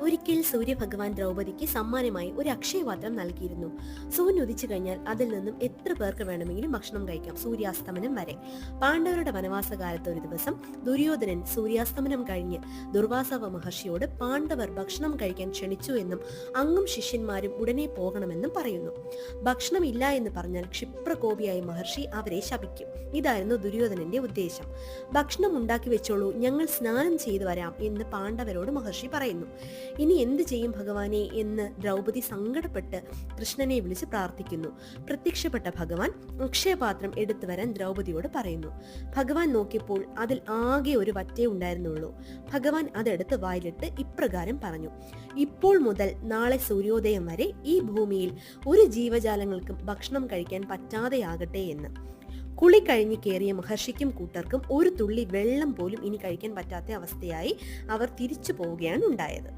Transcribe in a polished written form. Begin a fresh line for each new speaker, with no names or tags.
ഒരിക്കൽ സൂര്യഭഗവാൻ ദ്രൗപദിക്ക് സമ്മാനമായി ഒരു അക്ഷയപാത്രം നൽകിയിരുന്നു. സൂര്യൻ ഉദിച്ചു കഴിഞ്ഞാൽ അതിൽ നിന്നും എത്ര പേർക്ക് വേണമെങ്കിലും ഭക്ഷണം കഴിക്കാം, സൂര്യാസ്തമനം വരെ. പാണ്ഡവരുടെ വനവാസകാലത്ത് ഒരു ദിവസം ദുര്യോധനൻ സൂര്യാസ്തമനം കഴിഞ്ഞ് ദുർവാസവ മഹർഷിയോട് പാണ്ഡവർ ഭക്ഷണം കഴിക്കാൻ ക്ഷണിച്ചു എന്നും അങ്ങും ശിഷ്യന്മാരും ഉടനെ പോകണമെന്നും പറയുന്നു. ഭക്ഷണമില്ല എന്ന് പറഞ്ഞാൽ ക്ഷിപ്രകോപിയായ മഹർഷി അവരെ ശപിക്കും. ഇതായിരുന്നു ദുര്യോധനന്റെ ഉദ്ദേശം. ഭക്ഷണം ഉണ്ടാക്കി വെച്ചോളൂ, ഞങ്ങൾ സ്നാനം ചെയ്തു വരാം എന്ന് പാണ്ഡവരോട് മഹർഷി പറയുന്നു. ഇനി എന്ത് ചെയ്യും ഭഗവാനെ എന്ന് ദ്രൗപദി സങ്കടപ്പെട്ട് കൃഷ്ണനെ വിളിച്ച് പ്രാർത്ഥിക്കുന്നു. പ്രത്യക്ഷപ്പെട്ട ഭഗവാൻ അക്ഷയപാത്രം എടുത്തു വരാൻ ദ്രൗപദിയോട് പറയുന്നു. ഭഗവാൻ നോക്കിയപ്പോൾ അതിൽ ആകെ ഒരു വറ്റേ ഉണ്ടായിരുന്നുള്ളൂ. ഭഗവാൻ അതെടുത്ത് വായിലിട്ട് ഇപ്രകാരം പറഞ്ഞു: ഇപ്പോൾ മുതൽ നാളെ സൂര്യോദയം വരെ ഈ ഭൂമിയിൽ ഒരു ജീവജാലങ്ങൾക്കും ഭക്ഷണം കഴിക്കാൻ പറ്റാതെയാകട്ടെ എന്ന്. കുളി കഴിഞ്ഞ് കയറിയ മഹർഷിക്കും കൂട്ടർക്കും ഒരു തുള്ളി വെള്ളം പോലും ഇനി കഴിക്കാൻ പറ്റാത്ത അവസ്ഥയായി. അവർ തിരിച്ചു പോവുകയാണ് ഉണ്ടായത്.